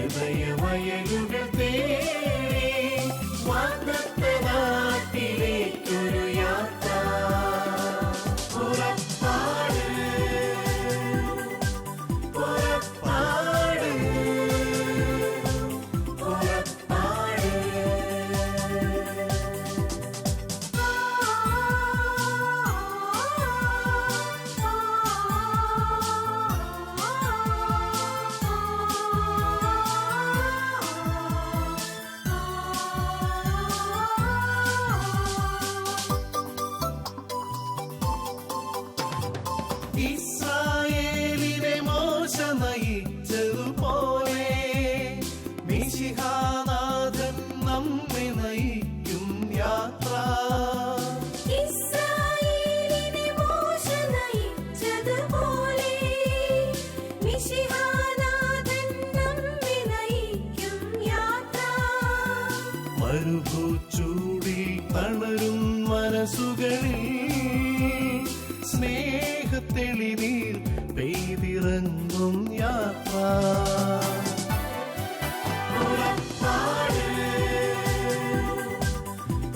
ഹൃദയവയലുകൾ തേടി വാഗ്ദത്ത നാട്ടിലേക്കൊരു യാത്ര. പുറപ്പാട് പുറപ്പാട് പുറപ്പാട്. ഇസ്രായേലിനെ മോശ നയിച്ചതുപോലെ മിശിഹാനാഥൻ നമ്മെ നയിക്കും യാത്ര. ഇസ്രായേലിനെ മോശ നയിച്ചതുപോലെ മിശിഹാനാഥൻ നമ്മെ നയിക്കും യാത്ര. മരുഭൂച്ചൂടിൽ തളരും മനസ്സുകളിൽ സ്നേഹത്തെളിനീർ പെയ്തിറങ്ങും യാത്ര. പുറപ്പാട്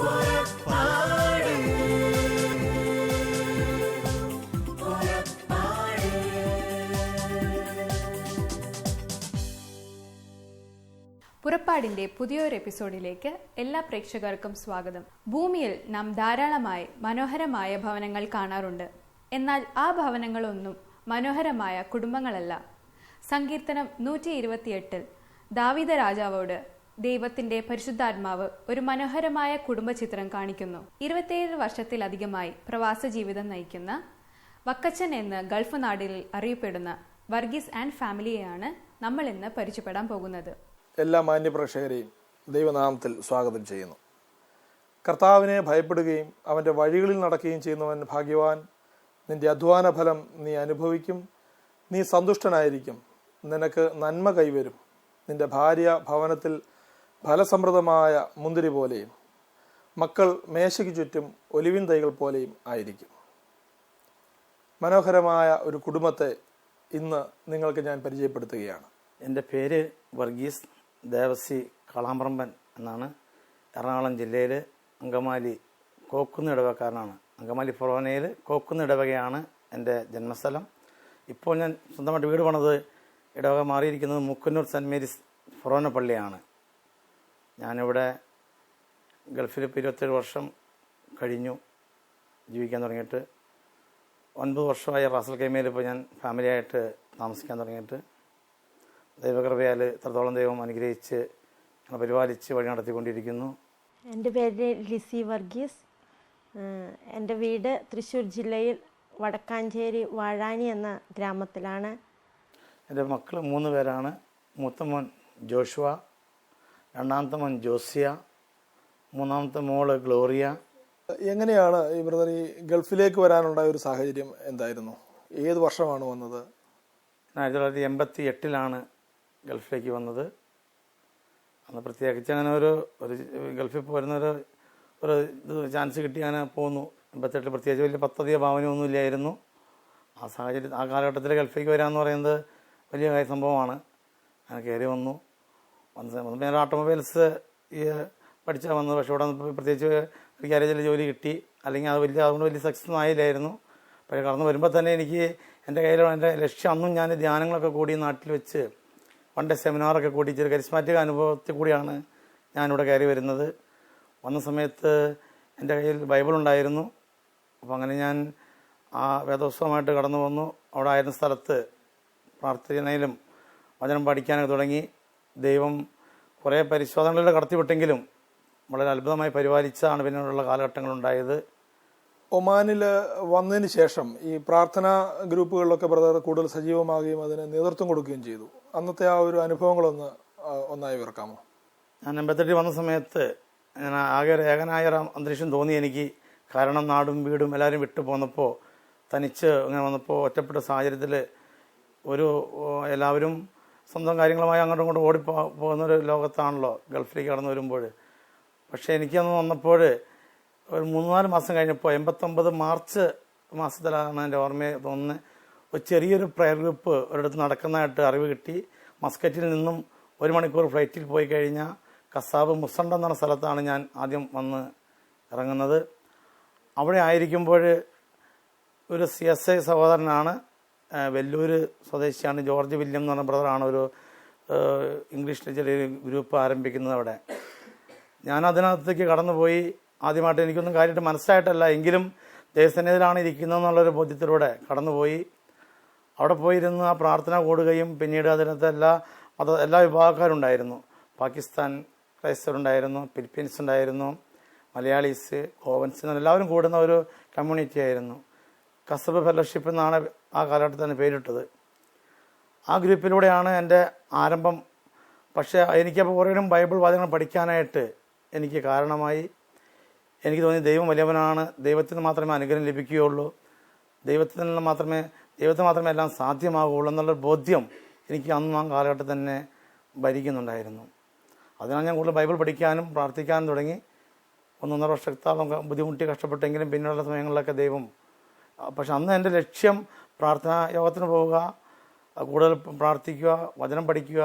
പുറപ്പാട് പുറപ്പാട്. പുറപ്പാടിന്റെ പുതിയൊരു എപ്പിസോഡിലേക്ക് എല്ലാ പ്രേക്ഷകർക്കും സ്വാഗതം. ഭൂമിയിൽ നാം ധാരാളമായി മനോഹരമായ ഭവനങ്ങൾ കാണാറുണ്ട്. എന്നാൽ ആ ഭവനങ്ങളൊന്നും മനോഹരമായ കുടുംബങ്ങളല്ല. സങ്കീർത്തനം 128 ദാവീദ രാജാവോട് ദൈവത്തിന്റെ പരിശുദ്ധാത്മാവ് ഒരു മനോഹരമായ കുടുംബചിത്രം കാണിക്കുന്നു. 27 വർഷത്തിലധികമായി പ്രവാസ ജീവിതം നയിക്കുന്ന വക്കച്ചൻ എന്ന് ഗൾഫ് നാടുകളിൽ അറിയപ്പെടുന്ന വർഗീസ് ആൻഡ് ഫാമിലിയെയാണ് നമ്മൾ ഇന്ന് പരിചയപ്പെടാൻ പോകുന്നത്. എല്ലാ മാന്യപ്രേക്ഷകരെയും ദൈവനാമത്തിൽ സ്വാഗതം ചെയ്യുന്നു. കർത്താവിനെ ഭയപ്പെടുകയും അവൻ്റെ വഴികളിൽ നടക്കുകയും ചെയ്യുന്നവൻ ഭാഗ്യവാൻ. നിന്റെ അധ്വാന ഫലം നീ അനുഭവിക്കും. നീ സന്തുഷ്ടനായിരിക്കും. നിനക്ക് നന്മ കൈവരും. നിന്റെ ഭാര്യ ഭവനത്തിൽ ഫലസമൃദ്ധമായ മുന്തിരി പോലെയും മക്കൾ മേശയ്ക്ക് ചുറ്റും ഒലിവിൻ തൈകൾ പോലെയും ആയിരിക്കും. മനോഹരമായ ഒരു കുടുംബത്തെ ഇന്ന് നിങ്ങൾക്ക് ഞാൻ പരിചയപ്പെടുത്തുകയാണ്. എൻ്റെ പേര് വർഗീസ് ദേവസി കളാമ്പറമ്പൻ എന്നാണ്. എറണാകുളം ജില്ലയിൽ അങ്കമാലി കോക്കുന്ന് ഇടവക്കാരനാണ്. അങ്കമാലി ഫൊറോനയിൽ കോക്കുന്ന് ഇടവകയാണ് എൻ്റെ ജന്മസ്ഥലം. ഇപ്പോൾ ഞാൻ സ്വന്തമായിട്ട് വീട് പണിത് ഇടവക മാറിയിരിക്കുന്നത് മുക്കന്നൂർ സെൻറ്റ് മേരീസ് ഫൊറോന പള്ളിയാണ്. ഞാനിവിടെ ഗൾഫിൽ ഇപ്പോൾ 27 വർഷം കഴിഞ്ഞു ജീവിക്കാൻ തുടങ്ങിയിട്ട്. 9 വർഷമായി റാസൽ കൈമയിൽ ഇപ്പോൾ ഞാൻ ഫാമിലിയായിട്ട് താമസിക്കാൻ തുടങ്ങിയിട്ട്. ദൈവകൃപയാൽ ഇത്രത്തോളം ദൈവം അനുഗ്രഹിച്ച് പരിപാലിച്ച് വഴി നടത്തിക്കൊണ്ടിരിക്കുന്നു. എൻ്റെ പേര് ലിസി വർഗീസ്. എൻ്റെ വീട് തൃശ്ശൂർ ജില്ലയിൽ വടക്കാഞ്ചേരി വാഴാനി എന്ന ഗ്രാമത്തിലാണ്. എൻ്റെ മക്കൾ 3 പേരാണ്. മൂത്ത മോൻ ജോഷുവ, രണ്ടാമത്തെ മോൻ ജോസിയ, മൂന്നാമത്തെ മോള് ഗ്ലോറിയ. എങ്ങനെയാണ് ഈ ബ്രദർ ഈ ഗൾഫിലേക്ക് വരാനുണ്ടായ ഒരു സാഹചര്യം എന്തായിരുന്നു? ഏത് വർഷമാണ് വന്നത്? 1988 ഗൾഫിലേക്ക് വന്നത്. അന്ന് പ്രത്യേകിച്ച് അങ്ങനെ ഒരു ഗൾഫിൽ പോരുന്നൊരു ചാൻസ് കിട്ടി അങ്ങനെ പോന്നു. 88 പ്രത്യേകിച്ച് വലിയ പദ്ധതിയോ ഭാവനയൊന്നും ഇല്ലായിരുന്നു. ആ സാഹചര്യം ആ കാലഘട്ടത്തിൽ ഗൾഫിലേക്ക് വരാമെന്ന് പറയുന്നത് വലിയ സംഭവമാണ്. അങ്ങനെ കയറി വന്നു. ഞാൻ ഓട്ടോമൊബൈൽസ് പഠിച്ചാൽ വന്നത്. പക്ഷേ ഇവിടെ പ്രത്യേകിച്ച് ഒരു ഗ്യാരേജിൽ ജോലി കിട്ടി. അല്ലെങ്കിൽ അതുകൊണ്ട് വലിയ സക്സസ് ഒന്നും ആയില്ലായിരുന്നു. പക്ഷേ കടന്നു വരുമ്പോൾ തന്നെ എനിക്ക് എൻ്റെ കയ്യിൽ എൻ്റെ ലക്ഷ്യം അന്നും ഞാൻ ധ്യാനങ്ങളൊക്കെ കൂടി നാട്ടിൽ വെച്ച് പണ്ട് സെമിനാറൊക്കെ കൂടി ചെറിയ കരിസ്മാറ്റിക് അനുഭവത്തിൽ കൂടിയാണ് ഞാനിവിടെ കയറി വരുന്നത്. വന്ന സമയത്ത് എൻ്റെ കയ്യിൽ ബൈബിളുണ്ടായിരുന്നു. അപ്പോൾ അങ്ങനെ ഞാൻ ആ വേദോത്സവമായിട്ട് കടന്നു വന്നു. അവിടെ ആയിരുന്ന സ്ഥലത്ത് പ്രാർത്ഥനയിലും വചനം പഠിക്കാനൊക്കെ തുടങ്ങി. ദൈവം കുറേ പരിശോധനകളിലൂടെ കടത്തിവിട്ടെങ്കിലും വളരെ അത്ഭുതമായി പരിപാലിച്ചാണ് പിന്നീടുള്ള കാലഘട്ടങ്ങളുണ്ടായത്. ഒമാനിൽ വന്നതിന് ശേഷം ഈ പ്രാർത്ഥനാ ഗ്രൂപ്പുകളിലൊക്കെ ബ്രദർ കൂടുതൽ സജീവമാകുകയും അതിന് നേതൃത്വം കൊടുക്കുകയും ചെയ്തു. അന്നത്തെ ആ ഒരു അനുഭവങ്ങളൊന്നായി വിവരിക്കാമോ? ഞാൻ 88 വന്ന സമയത്ത് ഞാൻ ആകെ ഒരു ഏകനായ അന്തരീക്ഷം തോന്നി എനിക്ക്. കാരണം നാടും വീടും എല്ലാവരും വിട്ടു പോന്നപ്പോൾ തനിച്ച് ഇങ്ങനെ വന്നപ്പോൾ ഒറ്റപ്പെട്ട സാഹചര്യത്തിൽ എല്ലാവരും സ്വന്തം കാര്യങ്ങളുമായി അങ്ങോട്ടും ഇങ്ങോട്ടും പോകുന്നൊരു ലോകത്താണല്ലോ ഗൾഫിലേക്ക് കടന്നു വരുമ്പോൾ. പക്ഷേ എനിക്കന്ന് വന്നപ്പോൾ ഒരു 3-4 മാസം കഴിഞ്ഞപ്പോൾ 89 മാർച്ച് മാസത്തിലാണ് എൻ്റെ ഓർമ്മയെ തോന്നുന്നത് ഒരു ചെറിയൊരു പ്രയർ ഗ്രൂപ്പ് ഒരിടത്ത് നടക്കുന്നതായിട്ട് അറിവ് കിട്ടി. മസ്കറ്റിൽ നിന്നും 1 മണിക്കൂർ ഫ്ലൈറ്റിൽ പോയി കഴിഞ്ഞാൽ കസാബ് മുസണ്ട എന്ന സ്ഥലത്താണ് ഞാൻ ആദ്യം വന്ന് ഇറങ്ങുന്നത്. അവിടെ ആയിരിക്കുമ്പോൾ ഒരു CSI സഹോദരനാണ്, വെല്ലൂർ സ്വദേശിയാണ്, ജോർജ് വില്യം എന്ന് പറഞ്ഞ ബ്രദറാണ് ഒരു ഇംഗ്ലീഷ് ചെറിയൊരു ഗ്രൂപ്പ് ആരംഭിക്കുന്നത് അവിടെ. ഞാൻ അതിനകത്തേക്ക് കടന്നുപോയി. ആദ്യമായിട്ട് എനിക്കൊന്നും കാര്യമായിട്ട് മനസ്സിലായിട്ടല്ല, എങ്കിലും ദൈവസന്നിധിയിലാണ് ഇരിക്കുന്നതെന്നുള്ളൊരു ബോധ്യത്തിലൂടെ കടന്നുപോയി. അവിടെ പോയിരുന്ന് ആ പ്രാർത്ഥന കൂടുകയും പിന്നീട് അതിനകത്ത് എല്ലാ വിഭാഗക്കാരുണ്ടായിരുന്നു. പാകിസ്ഥാൻ ക്രൈസ്തവരുണ്ടായിരുന്നു, ഫിലിപ്പീൻസ് ഉണ്ടായിരുന്നു, മലയാളീസ്, ഗോവൻസ്, എല്ലാവരും കൂടുന്ന ഒരു കമ്മ്യൂണിറ്റി ആയിരുന്നു. കസബ് ഫെലോഷിപ്പ് എന്നാണ് ആ കാലഘട്ടത്തിൽ തന്നെ പേരിട്ടത്. ആ ഗ്രൂപ്പിലൂടെയാണ് എൻ്റെ ആരംഭം. പക്ഷേ എനിക്കപ്പോൾ കുറേയും ബൈബിൾ വാചകങ്ങൾ പഠിക്കാനായിട്ട് എനിക്ക് കാരണമായി. എനിക്ക് തോന്നി ദൈവം വലിയവനാണ്, ദൈവത്തിന് മാത്രമേ അനുഗ്രഹം ലഭിക്കുകയുള്ളൂ, ദൈവത്തിന് മാത്രമേ എല്ലാം സാധ്യമാകുകയുള്ളൂ എന്നുള്ള ബോധ്യം എനിക്ക് അന്ന് ആ കാലഘട്ടത്തിൽ തന്നെ ഭരിക്കുന്നുണ്ടായിരുന്നു. അതിനാൽ ഞാൻ കൂടുതൽ ബൈബിൾ പഠിക്കാനും പ്രാർത്ഥിക്കാനും തുടങ്ങി. 1.5 വർഷത്തോളം ബുദ്ധിമുട്ടി കഷ്ടപ്പെട്ടെങ്കിലും പിന്നെയുള്ള സമയങ്ങളിലൊക്കെ ദൈവം. പക്ഷെ അന്ന് എൻ്റെ ലക്ഷ്യം പ്രാർത്ഥനാ യോഗത്തിന് പോവുക, കൂടുതൽ പ്രാർത്ഥിക്കുക, വചനം പഠിക്കുക.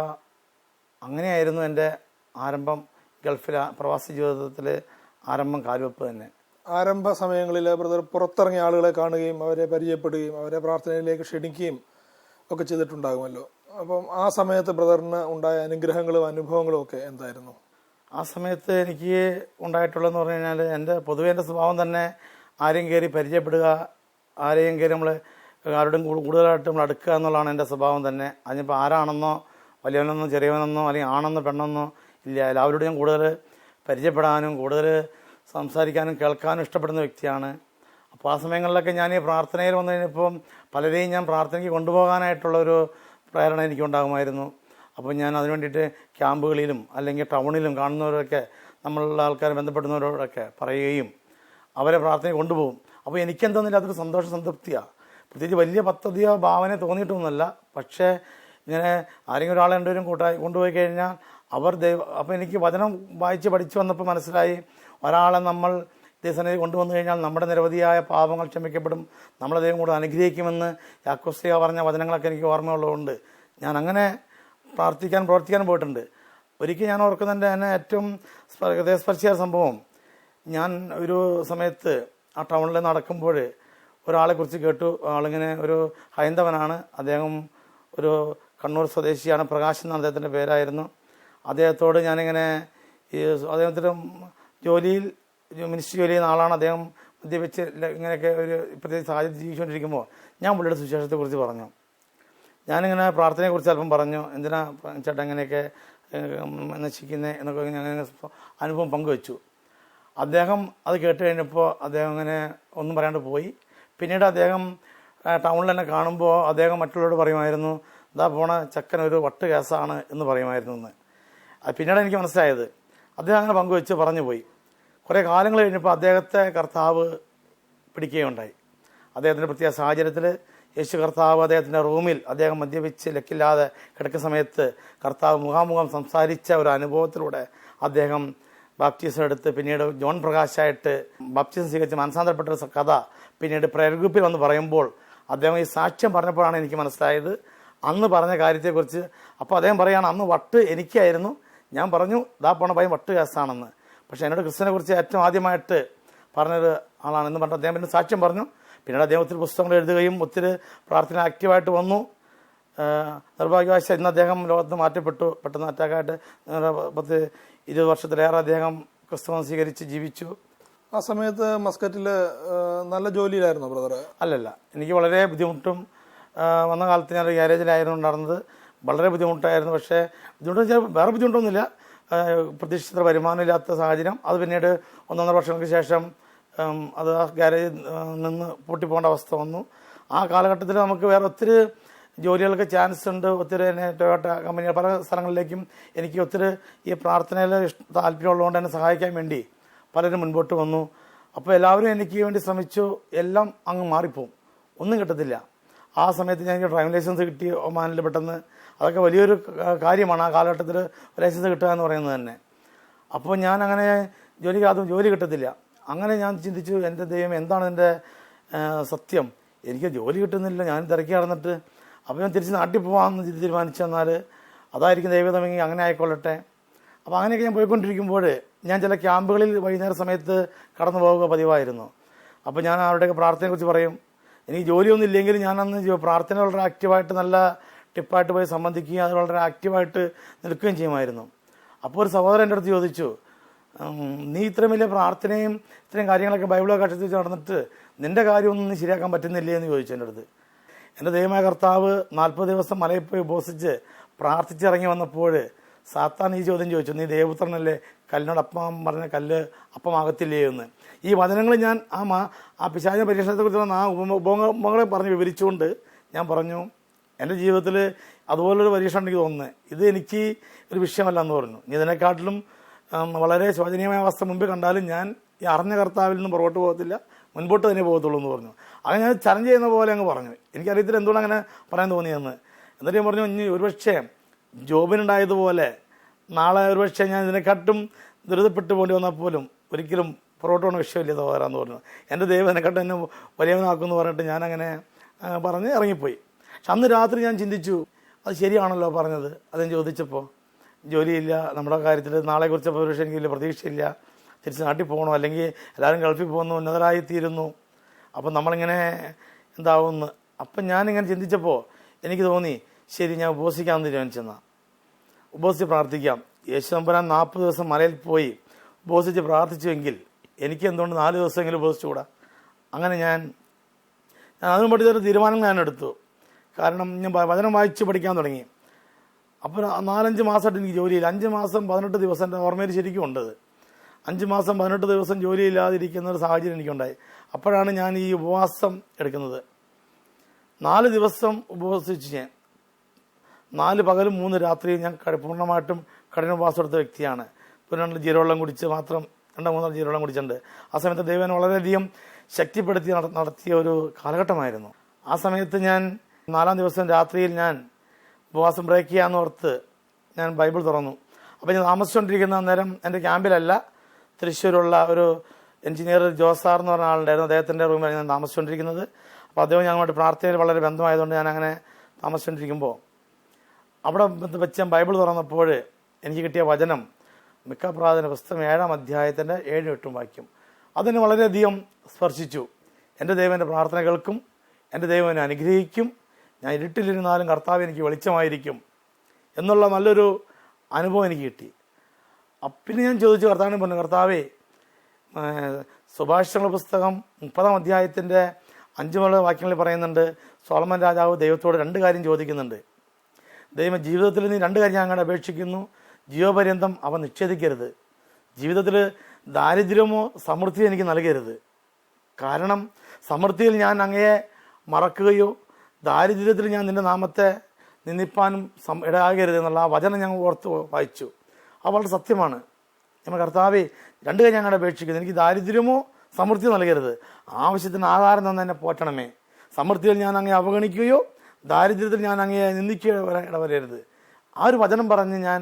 അങ്ങനെയായിരുന്നു എൻ്റെ ആരംഭം. ഗൾഫിലെ പ്രവാസി ജീവിതത്തിൽ ആരംഭം കാൽവെപ്പ് തന്നെ. ആരംഭ സമയങ്ങളിൽ ബ്രദർ പുറത്തിറങ്ങിയ ആളുകളെ കാണുകയും അവരെ പരിചയപ്പെടുകയും അവരെ പ്രാർത്ഥനയിലേക്ക് ക്ഷണിക്കുകയും ഒക്കെ ചെയ്തിട്ടുണ്ടാകുമല്ലോ. അപ്പം ആ സമയത്ത് ബ്രദറിന് ഉണ്ടായ അനുഗ്രഹങ്ങളും അനുഭവങ്ങളും ഒക്കെ എന്തായിരുന്നു? ആ സമയത്ത് എനിക്ക് ഉണ്ടായിട്ടുള്ളതെന്ന് പറഞ്ഞു കഴിഞ്ഞാൽ, പൊതുവെ എൻ്റെ സ്വഭാവം തന്നെ ആരെയും കയറി പരിചയപ്പെടുക, ആരെയും കയറി ആരുടെയും കൂടുതലായിട്ട് നമ്മൾ അടുക്കുക എന്നുള്ളതാണ് എൻ്റെ സ്വഭാവം തന്നെ. അതിനിപ്പോൾ ആരാണെന്നോ വലിയവനെന്നോ ചെറിയവനെന്നോ അല്ലെങ്കിൽ ആണെന്നോ പെണ്ണെന്നോ ഇല്ല. എല്ലാവരോടും ഞാൻ കൂടുതൽ പരിചയപ്പെടാനും കൂടുതൽ സംസാരിക്കാനും കേൾക്കാനും ഇഷ്ടപ്പെടുന്ന വ്യക്തിയാണ്. അപ്പോൾ ആ സമയങ്ങളിലൊക്കെ ഞാൻ ഈ പ്രാർത്ഥനയിൽ വന്നു കഴിഞ്ഞപ്പം പലരെയും ഞാൻ പ്രാർത്ഥനയ്ക്ക് കൊണ്ടുപോകാനായിട്ടുള്ളൊരു പ്രേരണ എനിക്കുണ്ടാകുമായിരുന്നു. അപ്പോൾ ഞാൻ അതിന് വേണ്ടിയിട്ട് ക്യാമ്പുകളിലും അല്ലെങ്കിൽ ടൗണിലും കാണുന്നവരൊക്കെ നമ്മളുള്ള ആൾക്കാരെ ബന്ധപ്പെടുന്നവരോടൊക്കെ പറയുകയും അവരെ പ്രാർത്ഥനയ്ക്ക് കൊണ്ടുപോകും. അപ്പോൾ എനിക്കെന്തോന്നില്ല, അതൊരു സംതൃപ്തിയാണ്. പ്രത്യേകിച്ച് വലിയ പദ്ധതിയോ ഭാവന തോന്നിയിട്ടൊന്നുമല്ല. പക്ഷേ ഇങ്ങനെ ആരെങ്കിലും ഒരാളെ രണ്ടുപേരും കൊണ്ടുപോയി കഴിഞ്ഞാൽ അപ്പോൾ എനിക്ക് വചനം വായിച്ച് പഠിച്ചു വന്നപ്പോൾ മനസ്സിലായി, ഒരാളെ നമ്മൾ ദൈവസന്നിധി കൊണ്ടുവന്നു കഴിഞ്ഞാൽ നമ്മുടെ നിരവധിയായ പാപങ്ങൾ ക്ഷമിക്കപ്പെടും, നമ്മളെ ദൈവം കൂടെ അനുഗ്രഹിക്കുമെന്ന് യാക്കോബ് പറഞ്ഞ വചനങ്ങളൊക്കെ എനിക്ക് ഓർമ്മയുള്ളതുകൊണ്ട് ഞാൻ അങ്ങനെ പ്രവർത്തിക്കാനും പോയിട്ടുണ്ട്. ഒരിക്കൽ ഞാൻ ഓർക്കുന്നതിൻ്റെ തന്നെ ഏറ്റവും ഹൃദയസ്പർശിയായ സംഭവം, ഞാൻ ഒരു സമയത്ത് ആ ടൗണിൽ നടക്കുമ്പോൾ ഒരാളെക്കുറിച്ച് കേട്ടു. ആളിങ്ങനെ ഒരു ഹൈന്ദവനാണ്, അദ്ദേഹം ഒരു കണ്ണൂർ സ്വദേശിയാണ്, പ്രകാശ് എന്ന അദ്ദേഹത്തിൻ്റെ പേരായിരുന്നു. അദ്ദേഹത്തോട് ഞാനിങ്ങനെ അദ്ദേഹത്തിൻ്റെ മിനിസ്ട്രി ജോലി ചെയ്യുന്ന ആളാണ്. അദ്ദേഹം മദ്യപിച്ച് ഇങ്ങനെയൊക്കെ ഒരു പ്രത്യേക സാഹചര്യം ജീവിച്ചുകൊണ്ടിരിക്കുമ്പോൾ ഞാൻ പുള്ളിയുടെ സുവിശേഷത്തെക്കുറിച്ച് പറഞ്ഞു. ഞാനിങ്ങനെ പ്രാർത്ഥനയെക്കുറിച്ച് അല്പം പറഞ്ഞു. എന്തിനാ ചേട്ടാ ഇങ്ങനെയൊക്കെ നശിക്കുന്നത് എന്നൊക്കെ ഞാൻ അനുഭവം പങ്കുവെച്ചു. അദ്ദേഹം അത് കേട്ട് കഴിഞ്ഞപ്പോൾ അദ്ദേഹം അങ്ങനെ ഒന്നും പറയാണ്ട് പോയി. പിന്നീട് അദ്ദേഹം ടൗണിൽ തന്നെ കാണുമ്പോൾ അദ്ദേഹം മറ്റുള്ളവരോട് പറയുമായിരുന്നു, ഇതാ പോണ ചക്കൻ ഒരു വട്ട് കേസാണ് എന്ന് പറയുമായിരുന്നു എന്ന്. പിന്നീട് എനിക്ക് മനസ്സിലായത്. അദ്ദേഹം അങ്ങനെ പങ്കുവെച്ച് പറഞ്ഞു പോയി. കുറേ കാലങ്ങൾ കഴിഞ്ഞപ്പോൾ അദ്ദേഹത്തെ കർത്താവ് പിടിക്കുകയുണ്ടായി. അദ്ദേഹത്തിൻ്റെ പ്രത്യേക സാഹചര്യത്തിൽ യേശു കർത്താവ് അദ്ദേഹത്തിൻ്റെ റൂമിൽ അദ്ദേഹം മദ്യപിച്ച് ലക്കില്ലാതെ കിടക്കുന്ന സമയത്ത് കർത്താവ് മുഖാമുഖം സംസാരിച്ച ഒരു അനുഭവത്തിലൂടെ അദ്ദേഹം ബാപ്റ്റിസം എടുത്ത് പിന്നീട് ജോൺ പ്രകാശായിട്ട് ബാപ്റ്റിസം സ്വീകരിച്ച് മനസ്സാന്തരപ്പെട്ട ഒരു കഥ പിന്നീട് പ്രയർ ഗ്രൂപ്പിൽ വന്ന് പറയുമ്പോൾ അദ്ദേഹം ഈ സാക്ഷ്യം പറഞ്ഞപ്പോഴാണ് എനിക്ക് മനസ്സിലായത് അന്ന് പറഞ്ഞ കാര്യത്തെക്കുറിച്ച്. അപ്പോൾ അദ്ദേഹം പറയുകയാണ്, അന്ന് വട്ട് എനിക്കായിരുന്നു, ഞാൻ പറഞ്ഞു ദാ പോണ പയ്യൻ വട്ട് കേസാണെന്ന്. പക്ഷേ എന്നോട് ക്രിസ്ത്യനെ കുറിച്ച് ഏറ്റവും ആദ്യമായിട്ട് പറഞ്ഞൊരു ആളാണെന്ന് പറഞ്ഞിട്ട് അദ്ദേഹം പിന്നെ സാക്ഷ്യം പറഞ്ഞു. പിന്നീട് അദ്ദേഹം ഒത്തിരി പുസ്തകങ്ങൾ എഴുതുകയും ഒത്തിരി പ്രാർത്ഥന ആക്റ്റീവായിട്ട് വന്നു. നിർഭാഗ്യവശാൽ ഇന്ന് അദ്ദേഹം ലോകത്ത് മാറ്റപ്പെട്ടു. പെട്ടെന്ന് അറ്റാക്കായിട്ട് 10-20 വർഷത്തിലേറെ അദ്ദേഹം ക്രിസ്തുമതം സ്വീകരിച്ച് ജീവിച്ചു. ആ സമയത്ത് മസ്കറ്റിൽ നല്ല ജോലിയിലായിരുന്നു ബ്രദർ? അല്ലല്ല, എനിക്ക് വളരെ ബുദ്ധിമുട്ടും വന്ന കാലത്ത് ഞാൻ ഗ്യാരേജിലായിരുന്നു ഉണ്ടായിരുന്നത്. വളരെ ബുദ്ധിമുട്ടായിരുന്നു. പക്ഷേ ബുദ്ധിമുട്ടെന്ന് വെച്ചാൽ വേറെ ബുദ്ധിമുട്ടൊന്നുമില്ല, പ്രതീക്ഷിച്ച വരുമാനമില്ലാത്ത സാഹചര്യം. അത് പിന്നീട് 1.5 വർഷങ്ങൾക്ക് ശേഷം അത് ആ ഗ്യാരേജിൽ നിന്ന് പൂട്ടിപ്പോകേണ്ട അവസ്ഥ വന്നു. ആ കാലഘട്ടത്തിൽ നമുക്ക് വേറെ ഒത്തിരി ജോലികൾക്ക് ചാൻസ് ഉണ്ട്. ഒത്തിരി തന്നെ ടൊയോട്ട കമ്പനി പല സ്ഥലങ്ങളിലേക്കും എനിക്ക് ഒത്തിരി ഈ പ്രാർത്ഥനയിൽ താല്പര്യമുള്ളതുകൊണ്ട് എന്നെ സഹായിക്കാൻ വേണ്ടി പലരും മുൻപോട്ട് വന്നു. അപ്പോൾ എല്ലാവരും എനിക്ക് വേണ്ടി ശ്രമിച്ചു. എല്ലാം അങ്ങ് മാറിപ്പോവും, ഒന്നും കിട്ടത്തില്ല. ആ സമയത്ത് ഞാൻ ഡ്രൈവിംഗ് ലൈസൻസ് കിട്ടി ഒമാനിൽ പെട്ടെന്ന്. അതൊക്കെ വലിയൊരു കാര്യമാണ് ആ കാലഘട്ടത്തിൽ ലൈസൻസ് കിട്ടുക എന്ന് പറയുന്നത് തന്നെ. അപ്പോൾ ഞാൻ അങ്ങനെ ജോലി കിട്ടത്തില്ല. അങ്ങനെ ഞാൻ ചിന്തിച്ചു, എൻ്റെ ദൈവം എന്താണ് എൻ്റെ സത്യം, എനിക്ക് ജോലി കിട്ടുന്നില്ല, ഞാൻ തിരക്കി നടന്നിട്ട്. അപ്പോൾ ഞാൻ തിരിച്ച് നാട്ടിൽ പോകാമെന്ന് തീരുമാനിച്ചെന്നാൽ അതായിരിക്കും ദൈവതമെങ്കിൽ അങ്ങനെ ആയിക്കൊള്ളട്ടെ. അപ്പോൾ അങ്ങനെയൊക്കെ ഞാൻ പോയിക്കൊണ്ടിരിക്കുമ്പോൾ ഞാൻ ചില ക്യാമ്പുകളിൽ വൈകുന്നേര സമയത്ത് കടന്നു പോവുക പതിവായിരുന്നു. അപ്പോൾ ഞാൻ അവരുടെയൊക്കെ പ്രാർത്ഥനയെക്കുറിച്ച് പറയും. എനിക്ക് ജോലിയൊന്നും ഇല്ലെങ്കിൽ ഞാനന്ന് പ്രാർത്ഥന വളരെ ആക്റ്റീവായിട്ട് നല്ല ടിപ്പായിട്ട് പോയി സംബന്ധിക്കുകയും അത് വളരെ ആക്റ്റീവായിട്ട് നിൽക്കുകയും ചെയ്യുമായിരുന്നു. അപ്പോൾ ഒരു സഹോദരൻ എൻ്റെ അടുത്ത് ചോദിച്ചു, നീ ഇത്രയും വലിയ പ്രാർത്ഥനയും ഇത്രയും കാര്യങ്ങളൊക്കെ ബൈബിളൊക്കെ കണ്ടെത്തി നടന്നിട്ട് നിൻ്റെ കാര്യമൊന്നും നീ ശരിയാക്കാൻ പറ്റുന്നില്ലേ എന്ന് ചോദിച്ചു എൻ്റെ അടുത്ത്. എൻ്റെ ദൈവമായ കർത്താവ് 40 ദിവസം മലയിൽ പോയി ഉപവസിച്ച് പ്രാർത്ഥിച്ചിറങ്ങി വന്നപ്പോൾ സാത്താൻ ഈ ചോദ്യം ചോദിച്ചു, നീ ദൈവപുത്രനല്ലേ, കല്ലിനോട് അപ്പം പറഞ്ഞ കല്ല് അപ്പമാകത്തില്ലേ എന്ന്. ഈ വചനങ്ങൾ ഞാൻ ആ പിശാചിന്റെ പരീക്ഷണത്തെക്കുറിച്ചുള്ള ആ ഉപമകളെ പറഞ്ഞ് വിവരിച്ചുകൊണ്ട് ഞാൻ പറഞ്ഞു, എൻ്റെ ജീവിതത്തിൽ അതുപോലൊരു പരീക്ഷണം എനിക്ക് തോന്നുന്നത്, ഇത് എനിക്ക് ഒരു വിഷയമല്ല എന്ന് പറഞ്ഞു. ഇനി ഇതിനെക്കാട്ടിലും വളരെ ശോചനീയമായ അവസ്ഥ മുമ്പ് കണ്ടാലും ഞാൻ ഈ അറിഞ്ഞ കർത്താവിൽ നിന്നും പുറകോട്ട് പോകത്തില്ല, മുൻപോട്ട് തന്നെ പോകത്തുള്ളൂ എന്ന് പറഞ്ഞു. അങ്ങനെ ഞാൻ ചലഞ്ച് ചെയ്യുന്ന പോലെ അങ്ങ് പറഞ്ഞു. എനിക്കറിയത്തില്ല എന്തുകൊണ്ട് അങ്ങനെ പറയാൻ തോന്നിയെന്ന്. എന്നിട്ട് ഞാൻ പറഞ്ഞു, ഇനി ഒരുപക്ഷെ ജോബിനുണ്ടായതുപോലെ നാളെ ഒരുപക്ഷെ ഞാൻ ഇതിനെക്കാട്ടും ദുരിതപ്പെട്ടു പോകേണ്ടി വന്നാൽ പോലും ഒരിക്കലും പുറകോട്ട് പോകുന്ന വിഷയമില്ല സഹോദരാന്ന് പറഞ്ഞു. എൻ്റെ ദൈവം എന്നെക്കാട്ടും എന്നെ വലിയവനാക്കുമെന്ന് പറഞ്ഞിട്ട് ഞാനങ്ങനെ പറഞ്ഞ് ഇറങ്ങിപ്പോയി. പക്ഷെ അന്ന് രാത്രി ഞാൻ ചിന്തിച്ചു, അത് ശരിയാണല്ലോ പറഞ്ഞത്. അതും ചോദിച്ചപ്പോൾ ജോലിയില്ല, നമ്മുടെ കാര്യത്തിൽ നാളെക്കുറിച്ച് പക്ഷേ എനിക്ക് വലിയ പ്രതീക്ഷയില്ല, തിരിച്ച് നാട്ടിൽ പോകണോ, അല്ലെങ്കിൽ എല്ലാവരും ഗൾഫിൽ പോകുന്നു, ഉന്നതരായിത്തീരുന്നു, അപ്പം നമ്മളിങ്ങനെ എന്താവുമെന്ന്. അപ്പം ഞാനിങ്ങനെ ചിന്തിച്ചപ്പോൾ എനിക്ക് തോന്നി, ശരി ഞാൻ ഉപവസിക്കാമെന്ന് തീരുമാനിച്ചെന്നാൽ ഉപവസിച്ച് പ്രാർത്ഥിക്കാം. യേശു തമ്പുരാൻ 40 ദിവസം മലയിൽ പോയി ഉപവസിച്ച് പ്രാർത്ഥിച്ചുവെങ്കിൽ എനിക്ക് എന്തുകൊണ്ട് 4 ദിവസമെങ്കിലും ഉപവസിച്ചുകൂടാ. അങ്ങനെ ഞാൻ അതിന് പഠിച്ചൊരു തീരുമാനം ഞാൻ എടുത്തു. കാരണം ഞാൻ വചനം വായിച്ച് പഠിക്കാൻ തുടങ്ങി. അപ്പോൾ 4-5 മാസമായിട്ട് എനിക്ക് ജോലിയില്ല. 5 മാസം 18 ദിവസം എൻ്റെ ഓർമ്മയിൽ ശരിക്കും ഉണ്ടത്. 5 മാസം 18 ദിവസം ജോലിയില്ലാതിരിക്കുന്ന ഒരു സാഹചര്യം എനിക്കുണ്ടായി. അപ്പോഴാണ് ഞാൻ ഈ ഉപവാസം എടുക്കുന്നത്. 4 ദിവസം ഉപവസിച്ച് ഞാൻ 4 പകലും 3 രാത്രിയും ഞാൻ പൂർണ്ണമായിട്ടും കഠിന ഉപവാസം എടുത്ത വ്യക്തിയാണ്. പിന്നെ ജീരവെള്ളം കുടിച്ച് മാത്രം 2-3 ജീരവെള്ളം കുടിച്ചിട്ടുണ്ട്. ആ സമയത്ത് ദൈവം വളരെയധികം ശക്തിപ്പെടുത്തി നടത്തിയ ഒരു കാലഘട്ടമായിരുന്നു. ആ സമയത്ത് ഞാൻ 4-ാം ദിവസം രാത്രിയിൽ ഞാൻ ഉപവാസം ബ്രേക്ക് ചെയ്യാമെന്ന് ഓർത്ത് ഞാൻ ബൈബിൾ തുറന്നു. അപ്പോൾ ഞാൻ താമസിച്ചുകൊണ്ടിരിക്കുന്ന നേരം എൻ്റെ ക്യാമ്പിലല്ല, തൃശ്ശൂരുള്ള ഒരു എഞ്ചിനീയർ ജോസാർ എന്ന് പറഞ്ഞ ആളുണ്ടായിരുന്നു. അദ്ദേഹത്തിൻ്റെ റൂമിലാണ് ഞാൻ താമസിച്ചുകൊണ്ടിരിക്കുന്നത്. അപ്പോൾ അദ്ദേഹം ഞങ്ങളുമായിട്ട് പ്രാർത്ഥനയിൽ വളരെ ബന്ധമായതുകൊണ്ട് ഞാൻ അങ്ങനെ താമസിച്ചുകൊണ്ടിരിക്കുമ്പോൾ അവിടെ വെച്ച് ഞാൻ ബൈബിൾ തുറന്നപ്പോൾ എനിക്ക് കിട്ടിയ വചനം മിക്ക പ്രാർത്ഥന പുസ്തകം 7-ാം അധ്യായത്തിൻ്റെ 7-8 വാക്യം. അതിനെ വളരെയധികം സ്പർശിച്ചു. എൻ്റെ ദൈവം എൻ്റെ പ്രാർത്ഥന കേൾക്കും, എൻ്റെ ദൈവം എന്നെ അനുഗ്രഹിക്കും, ഞാൻ ഇരുട്ടിലിരുന്നാലും കർത്താവ് എനിക്ക് വെളിച്ചമായിരിക്കും എന്നുള്ള നല്ലൊരു അനുഭവം എനിക്ക് കിട്ടി. പിന്നെ ഞാൻ ചോദിച്ചു, കർത്താവിനെ പറഞ്ഞു, കർത്താവേ, സുഭാഷിതങ്ങളുടെ പുസ്തകം 30-ാം അധ്യായത്തിൻ്റെ 5 വാക്യങ്ങളിൽ പറയുന്നുണ്ട്, സോളമൻ രാജാവ് ദൈവത്തോട് 2 കാര്യം ചോദിക്കുന്നുണ്ട്. ദൈവം, ജീവിതത്തിൽ നീ 2 കാര്യം ഞാൻ അങ്ങോട്ട് അപേക്ഷിക്കുന്നു, ജീവപര്യന്തം അവ നിഷേധിക്കരുത്. ജീവിതത്തിൽ ദാരിദ്ര്യമോ സമൃദ്ധിയോ എനിക്ക് നൽകരുത്. കാരണം സമൃദ്ധിയിൽ ഞാൻ അങ്ങയെ മറക്കുകയോ ദാരിദ്ര്യത്തിൽ ഞാൻ നിന്റെ നാമത്തെ നിന്ദിപ്പാനും ഇടയാകരുത് എന്നുള്ള ആ വചനം ഞാൻ ഓർത്ത് വായിച്ചു. അത് വളരെ സത്യമാണ്. നമ്മൾ കർത്താവേ, 2 കാര്യം ഞങ്ങളുടെ അപേക്ഷിക്കുന്നത്, എനിക്ക് ദാരിദ്ര്യമോ സമൃദ്ധിയോ നൽകരുത്, ആവശ്യത്തിന് ആഹാരം തന്നെ എന്നെ പോറ്റണമേ. സമൃദ്ധിയിൽ ഞാൻ അങ്ങയെ അവഗണിക്കുകയോ ദാരിദ്ര്യത്തിൽ ഞാൻ അങ്ങയെ നിന്ദിക്കുകയോ ഇടവരരുത്. ആ ഒരു വചനം പറഞ്ഞ് ഞാൻ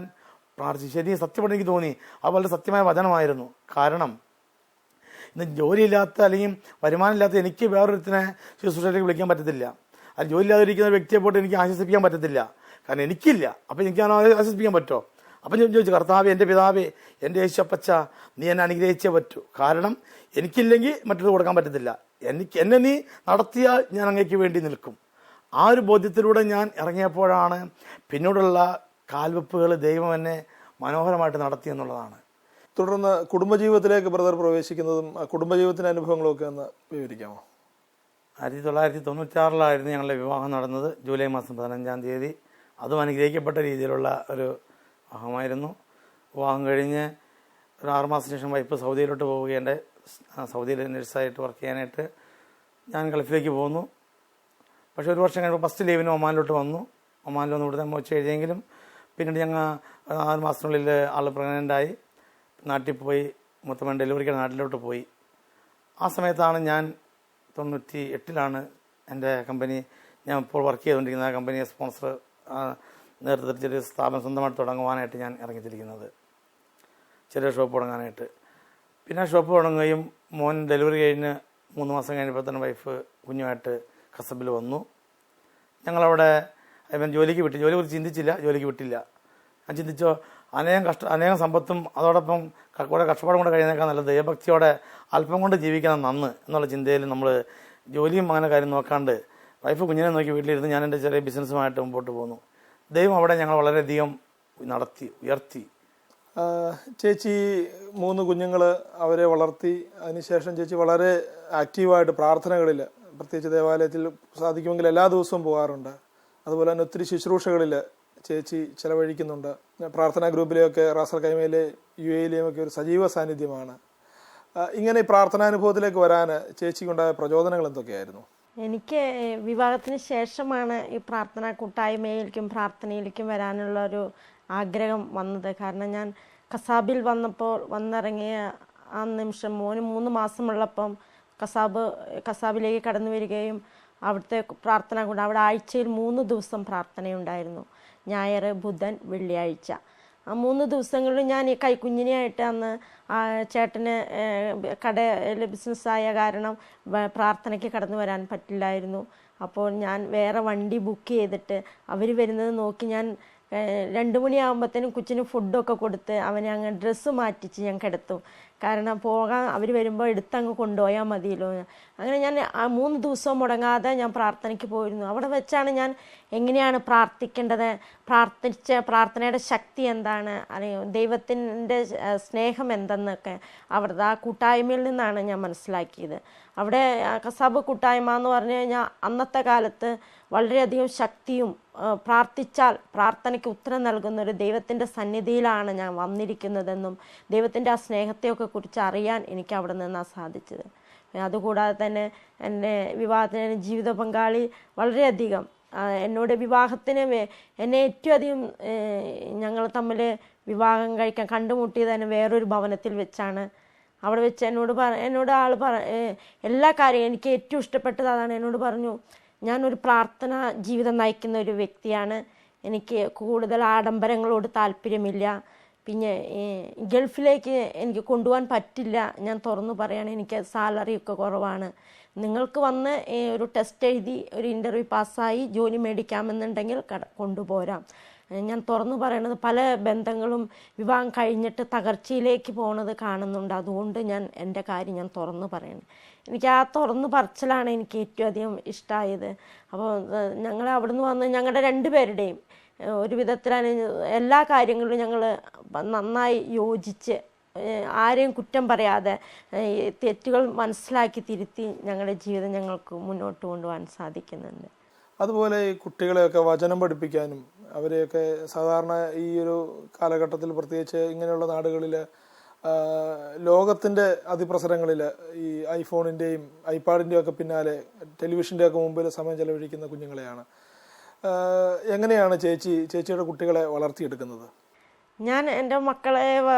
പ്രാർത്ഥിച്ചു. ശരി, സത്യപ്പെട്ട് എനിക്ക് തോന്നി അത് വളരെ സത്യമായ വചനമായിരുന്നു. കാരണം ഇന്ന് ജോലിയില്ലാത്ത അല്ലെങ്കിൽ വരുമാനമില്ലാത്ത എനിക്ക് വേറൊരുത്തിനെ ശുശ്രൂഷയിലേക്ക് വിളിക്കാൻ പറ്റത്തില്ല. അത് ജോലിയില്ലാതിരിക്കുന്ന ഒരു വ്യക്തിയെ പോയിട്ട് എനിക്ക് ആശ്വസിപ്പിക്കാൻ പറ്റത്തില്ല. കാരണം എനിക്കില്ല. അപ്പം എനിക്ക് ആശ്വസിപ്പിക്കാൻ പറ്റുമോ? അപ്പം ഞാൻ ചോദിച്ചു, കർത്താവേ, എൻ്റെ പിതാവേ, എൻ്റെ യേശുപ്പച്ച, നീ എന്നെ അനുഗ്രഹിച്ചേ പറ്റൂ. കാരണം എനിക്കില്ലെങ്കിൽ മറ്റൊരു കൊടുക്കാൻ പറ്റത്തില്ല. എന്നെ നീ നടത്തിയാൽ ഞാൻ അങ്ങേക്ക് വേണ്ടി നിൽക്കും. ആ ഒരു ബോധ്യത്തിലൂടെ ഞാൻ ഇറങ്ങിയപ്പോഴാണ് പിന്നീടുള്ള കാൽവെപ്പുകൾ ദൈവം എന്നെ മനോഹരമായിട്ട് നടത്തി എന്നുള്ളതാണ്. തുടർന്ന് കുടുംബജീവിതത്തിലേക്ക് ബ്രദർ പ്രവേശിക്കുന്നതും കുടുംബജീവിതത്തിൻ്റെ അനുഭവങ്ങളും ഒക്കെ ഒന്ന് വിവരിക്കാമോ? 1996 ഞങ്ങളുടെ വിവാഹം നടന്നത്. ജൂലൈ മാസം 15-ാം തീയതി. അതും അനുഗ്രഹിക്കപ്പെട്ട രീതിയിലുള്ള ഒരു വിവാഹമായിരുന്നു. വിവാഹം കഴിഞ്ഞ് ഒരു 6 മാസത്തിന് ശേഷം വൈഫ് സൗദിയിലോട്ട് പോവുകയുണ്ട്. സൗദിയിൽ നഴ്സായിട്ട് വർക്ക് ചെയ്യാനായിട്ട് ഞാൻ ഗൾഫിലേക്ക് പോന്നു. പക്ഷേ 1 വർഷം കഴിഞ്ഞപ്പോൾ ഫസ്റ്റ് ലീവിന് ഒമാനിലോട്ട് വന്നു. ഒമാനിൽ വന്ന് ഇവിടുത്തെ മോച്ച് എഴുതിയെങ്കിലും പിന്നീട് ഞങ്ങൾ 6 മാസത്തിനുള്ളിൽ ആൾ പ്രഗ്നൻ്റായി നാട്ടിൽ പോയി. മൊത്തം ഡെലിവറിക്ക് നാട്ടിലോട്ട് പോയി. ആ സമയത്താണ് ഞാൻ 98-ലാണ് എൻ്റെ കമ്പനി, ഞാൻ ഇപ്പോൾ വർക്ക് ചെയ്തുകൊണ്ടിരിക്കുന്ന ആ കമ്പനിയെ സ്പോൺസർ നേതൃത്വത്തിൽ ചെറിയ സ്ഥാപനം സ്വന്തമായിട്ട് തുടങ്ങുവാനായിട്ട് ഞാൻ ഇറങ്ങിത്തിരിക്കുന്നത്, ചെറിയ ഷോപ്പ് തുടങ്ങാനായിട്ട്. പിന്നെ ഷോപ്പ് തുടങ്ങുകയും മോൻ ഡെലിവറി കഴിഞ്ഞ് 3 മാസം കഴിഞ്ഞപ്പോൾ തന്നെ വൈഫ് കുഞ്ഞുമായിട്ട് കസബിൽ വന്നു. ഞങ്ങളവിടെ ജോലിക്ക് വിട്ടു. ജോലി കുറിച്ച് ചിന്തിച്ചില്ല, ജോലിക്ക് വിട്ടില്ല. ഞാൻ ചിന്തിച്ചോ, അനേകം സമ്പത്തും അതോടൊപ്പം കൂടെ കഷ്ടപ്പാടും കൂടെ കഴിയുന്നേക്കാൾ നല്ല ദൈവഭക്തിയോടെ അല്പം കൊണ്ട് ജീവിക്കണം നന്ന് എന്നുള്ള ചിന്തയിൽ നമ്മൾ ജോലിയും അങ്ങനെ കാര്യം നോക്കാണ്ട് വൈഫ് കുഞ്ഞിനെ നോക്കി വീട്ടിലിരുന്ന് ഞാൻ എൻ്റെ ചെറിയ ബിസിനസ്സുമായിട്ട് മുമ്പോട്ട് പോന്നു. ദൈവം അവിടെ ഞങ്ങൾ വളരെയധികം ഉയർത്തി. ചേച്ചി 3 കുഞ്ഞുങ്ങൾ അവരെ വളർത്തി. അതിനുശേഷം ചേച്ചി വളരെ ആക്റ്റീവായിട്ട് പ്രാർത്ഥനകളിൽ, പ്രത്യേകിച്ച് ദേവാലയത്തിൽ സാധിക്കുമെങ്കിൽ എല്ലാ ദിവസവും പോകാറുണ്ട്. അതുപോലെ തന്നെ ഒത്തിരി ശുശ്രൂഷകളിൽ ചേച്ചി ചെലവഴിക്കുന്നുണ്ട്. പ്രാർത്ഥനാ ഗ്രൂപ്പിലെയൊക്കെ റാസൽ കൈമയിലെ UAE-ലെയും ഒക്കെ ഒരു സജീവ സാന്നിധ്യമാണ്. ഇങ്ങനെ ഈ പ്രാർത്ഥനാനുഭവത്തിലേക്ക് വരാൻ ചേച്ചിക്കുണ്ടായ പ്രചോദനങ്ങൾ എന്തൊക്കെയായിരുന്നു? എനിക്ക് വിവാഹത്തിന് ശേഷമാണ് ഈ പ്രാർത്ഥനാ കൂട്ടായ്മയിലേക്കും പ്രാർത്ഥനയിലേക്കും വരാനുള്ള ഒരു ആഗ്രഹം വന്നത്. കാരണം ഞാൻ കസാബിൽ വന്നിറങ്ങിയ ആ നിമിഷം മോന് 3 മാസമുള്ളപ്പം കസാബിലേക്ക് കടന്നു വരികയും അവിടുത്തെ പ്രാർത്ഥന കൊണ്ട് അവിടെ ആഴ്ചയിൽ 3 ദിവസം പ്രാർത്ഥനയുണ്ടായിരുന്നു. ഞായർ, ബുധൻ, വെള്ളിയാഴ്ച. ആ 3 ദിവസങ്ങളിൽ ഞാൻ ഈ കൈക്കുഞ്ഞിനെയായിട്ട് അന്ന് ചേട്ടന് കടയിൽ ബിസിനസ്സായ കാരണം പ്രാർത്ഥനയ്ക്ക് കടന്നു വരാൻ പറ്റില്ലായിരുന്നു. അപ്പോൾ ഞാൻ വേറെ വണ്ടി ബുക്ക് ചെയ്തിട്ട് അവർ വരുന്നത് നോക്കി ഞാൻ 2 മണിയാകുമ്പോഴത്തേനും കൊച്ചിന് ഫുഡൊക്കെ കൊടുത്ത് അവനെ അങ്ങ് ഡ്രസ്സ് മാറ്റിച്ച് ഞാൻ കിടത്തും. കാരണം പോകാൻ അവർ വരുമ്പോൾ എടുത്തങ്ങ് കൊണ്ടുപോയാൽ മതിയല്ലോ. അങ്ങനെ ഞാൻ ആ 3 ദിവസവും മുടങ്ങാതെ ഞാൻ പ്രാർത്ഥനയ്ക്ക് പോയിരുന്നു. അവിടെ വെച്ചാണ് ഞാൻ എങ്ങനെയാണ് പ്രാർത്ഥിക്കേണ്ടത്, പ്രാർത്ഥനയുടെ ശക്തി എന്താണ്, അല്ലെങ്കിൽ ദൈവത്തിൻ്റെ സ്നേഹം എന്തെന്നൊക്കെ അവിടുത്തെ ആ കൂട്ടായ്മയിൽ നിന്നാണ് ഞാൻ മനസ്സിലാക്കിയത്. അവിടെ കസാബ് കൂട്ടായ്മ എന്ന് പറഞ്ഞു കഴിഞ്ഞാൽ അന്നത്തെ കാലത്ത് വളരെയധികം ശക്തിയും പ്രാർത്ഥിച്ചാൽ പ്രാർത്ഥനയ്ക്ക് ഉത്തരം നൽകുന്ന ഒരു ദൈവത്തിൻ്റെ സന്നിധിയിലാണ് ഞാൻ വന്നിരിക്കുന്നതെന്നും ദൈവത്തിൻ്റെ ആ സ്നേഹത്തെയൊക്കെ കുറിച്ച് അറിയാൻ എനിക്ക് അവിടെ നിന്നാണ് സാധിച്ചത്. അതുകൂടാതെ തന്നെ എൻ്റെ വിവാഹത്തിന് ജീവിത പങ്കാളി വളരെയധികം എന്നോട് വിവാഹത്തിന് എന്നെ ഏറ്റവും അധികം ഞങ്ങൾ തമ്മിൽ വിവാഹം കഴിക്കാൻ കണ്ടുമുട്ടിയത് തന്നെ വേറൊരു ഭവനത്തിൽ വെച്ചാണ്. അവിടെ വെച്ച് എന്നോട് ആൾ എല്ലാ കാര്യവും എനിക്ക് ഏറ്റവും ഇഷ്ടപ്പെട്ടത് അതാണ്. എന്നോട് പറഞ്ഞു, ഞാനൊരു പ്രാർത്ഥന ജീവിതം നയിക്കുന്ന ഒരു വ്യക്തിയാണ്, എനിക്ക് കൂടുതൽ ആഡംബരങ്ങളോട് താല്പര്യമില്ല, പിന്നെ ഗൾഫിലേക്ക് എനിക്ക് കൊണ്ടുപോകാൻ പറ്റില്ല, ഞാൻ തുറന്നു പറയാണ്, എനിക്ക് സാലറിയൊക്കെ കുറവാണ്, നിങ്ങൾക്ക് വന്ന് ഒരു ടെസ്റ്റ് എഴുതി ഒരു ഇൻ്റർവ്യൂ പാസ്സായി ജോലി മേടിക്കാമെന്നുണ്ടെങ്കിൽ കൊണ്ടുപോരാം. ഞാൻ തുറന്നു പറയണത് പല ബന്ധങ്ങളും വിവാഹം കഴിഞ്ഞിട്ട് തകർച്ചയിലേക്ക് പോണത് കാണുന്നുണ്ട്. അതുകൊണ്ട് ഞാൻ എൻ്റെ കാര്യം ഞാൻ തുറന്നു പറയണം. എനിക്ക് ആ തുറന്നു പറച്ചിലാണ് എനിക്ക് ഏറ്റവും അധികം ഇഷ്ടമായത്. അപ്പോൾ ഞങ്ങൾ അവിടുന്ന് വന്ന് ഞങ്ങളുടെ 2 പേരുടെയും ഒരു വിധത്തിലാണ് എല്ലാ കാര്യങ്ങളിലും ഞങ്ങൾ നന്നായി യോജിച്ച് ആരെയും കുറ്റം പറയാതെ തെറ്റുകൾ മനസ്സിലാക്കി തിരുത്തി ഞങ്ങളുടെ ജീവിതം ഞങ്ങൾക്ക് മുന്നോട്ട് കൊണ്ടുപോകാൻ സാധിക്കുന്നുണ്ട്. അതുപോലെ ഈ കുട്ടികളെയൊക്കെ വചനം പഠിപ്പിക്കാനും അവരെയൊക്കെ സാധാരണ ഈ ഒരു കാലഘട്ടത്തിൽ പ്രത്യേകിച്ച് ഇങ്ങനെയുള്ള നാടുകളിൽ ലോകത്തിൻ്റെ അതിപ്രസരങ്ങളിൽ ഈ ഐഫോണിൻ്റെയും ഐപാഡിൻ്റെയും ഒക്കെ പിന്നാലെ ടെലിവിഷൻ്റെ ഒക്കെ മുമ്പിൽ സമയം ചെലവഴിക്കുന്ന കുഞ്ഞുങ്ങളെയാണ്. എങ്ങനെയാണ് ചേച്ചിയുടെ കുട്ടികളെ വളർത്തിയെടുക്കുന്നത്? ഞാൻ എൻ്റെ മക്കളെ